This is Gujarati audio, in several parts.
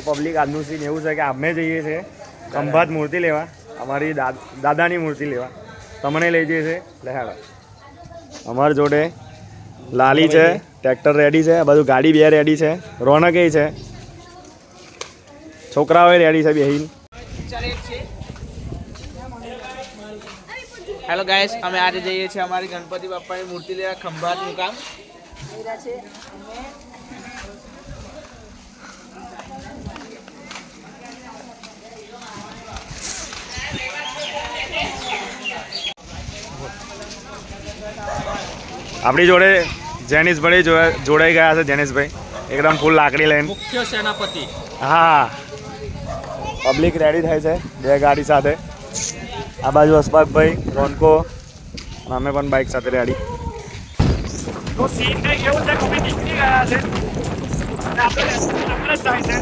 તો પબ્લિક આજનું સીન એવું છે કે અમે જઈએ છીએ ખંભાત મૂર્તિ લેવા, અમારી દાદાની મૂર્તિ લેવા, તમને લઈ જઈએ છીએ લહેડા. અમારી જોડે લાલી છે, ટ્રેક્ટર રેડી છે, બધું ગાડી બે રેડી છે, રોનક એ છે, છોકરાઓ રેડી છે બેહીન. હેલો ગાઈસ, અમે આજે જઈએ છીએ અમારી ગણપતિ બાપ્પાની મૂર્તિ લેવા ખંભાત મુકામ. આપણી જોડે જેનિશભાઈ જોડાઈ ગયા છે. જેનિશભાઈ એકદમ ફૂલ લાકડી લઈને, મુખ્ય સેનાપતિ. હા, પબ્લિક રેડી થાય છે બે ગાડી સાથે. આ બાજુ અશફાકભાઈ, રોનકો, અમે પણ બાઇક સાથે રેડી. તો સીન કંઈક એવું છે કે અમે નીકળી ગયા છે અને આપણે જાય છે.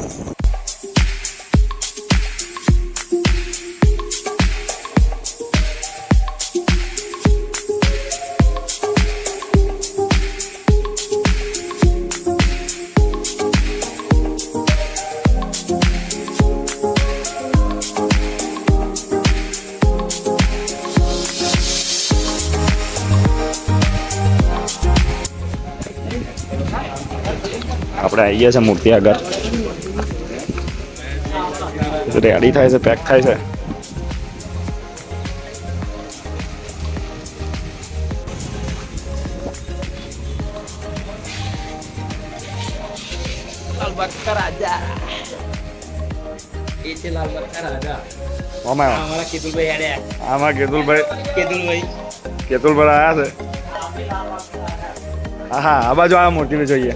આપણે આવી ગયા છે મૂર્તિ આગળ, રેડી થાય છે, પેક થાય છે. લાલબાગકા રાજા એ છે, લાલબાગકા રાજા. અમારા અમારા કેતુલભાઈ આડ્યા. આમાં કેતુલભાઈ આવ્યા છે. હા, આ બાજુ આ મૂર્તિને જોઈએ.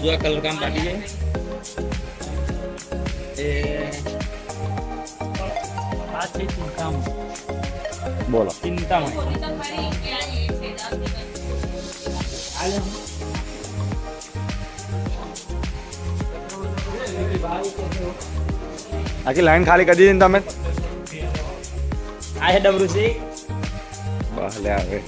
હજુ આ કલર કામ બાકી છે. બોલો. આખી લાઈન ખાલી કરી દીધી ને તમે? આ છે ડબરુસિંહ. ભલે આવે.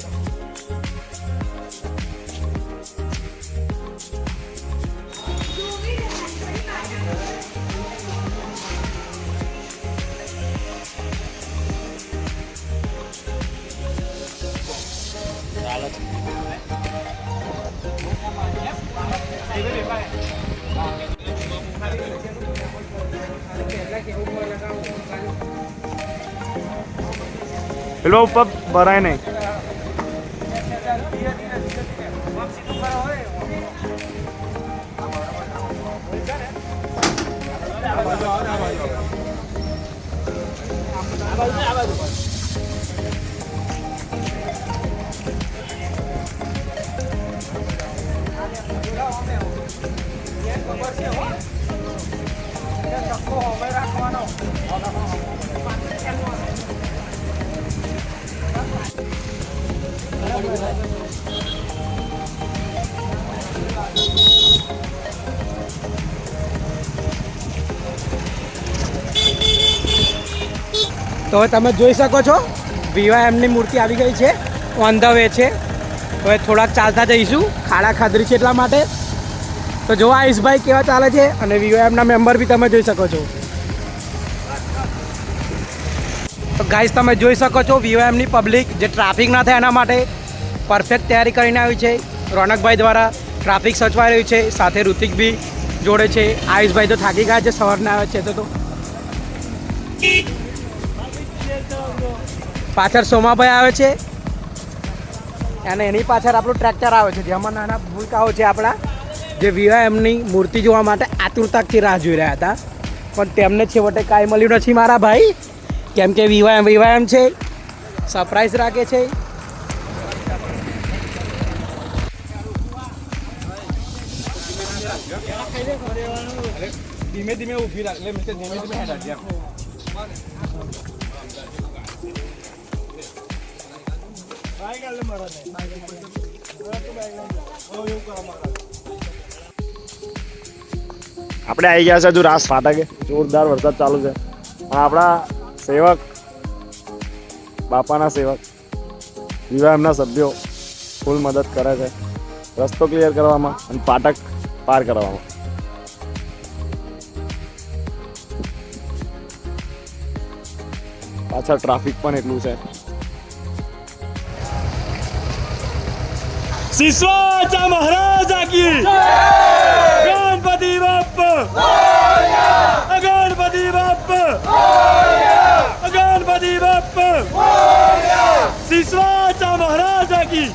પેલો ઉપર ભરાય નહીં. તો તમે જોઈ શકો છો VYMની મૂર્તિ આવી ગઈ છે, ઓન ધ વે છે. હવે થોડાક ચાલતા જઈશું, ખાડા ખાધરી છે એટલા માટે. તો જો આયુષભાઈ કેવા ચાલે છે અને VYMના મેમ્બર બી તમે જોઈ શકો છો. તો ગાઈસ તમે જોઈ શકો છો VYMની પબ્લિક જે ટ્રાફિક ના થાય એના માટે પરફેક્ટ તૈયારી કરીને આવી છે. રોનકભાઈ દ્વારા ટ્રાફિક સચવાઈ રહ્યું છે, સાથે ઋતિક બી જોડે છે. આયુષભાઈ તો થાકી ગયા છે, સવારના આવે છે. તો પાછળ સોમાભાઈ આવે છે અને એની પાછળ આપણું ટ્રેક્ટર આવે છે, જેમાં નાના ભૂલકાઓ છે આપણા, જે VYMની મૂર્તિ જોવા માટે આતુરતાથી રાહ જોઈ રહ્યા હતા. પણ તેમને છેવટે કાંઈ મળ્યું નથી મારા ભાઈ, કેમ કે VYM છે, સરપ્રાઈઝ રાખે છે. ધીમે ધીમે ઊભી રાખ, ધીમે ધીમે હેડ. આપણે આવી ગયા છે હજુ રાસ ફાટકે, જોરદાર વરસાદ ચાલુ છે. પણ આપણા સેવક, બાપાના સેવક, VYMના સભ્યો ફૂલ મદદ કરે છે રસ્તો ક્લિયર કરવામાં અને ફાટક પાર કરવામાં. પાછળ ટ્રાફિક પણ એટલું છે. સિસોચા મહારાજા કી ગણપતિ બાપ્પા ગણપતિ બાપ્પા ગણપતિ બાપ્પા સિસોચા મહારાજા કી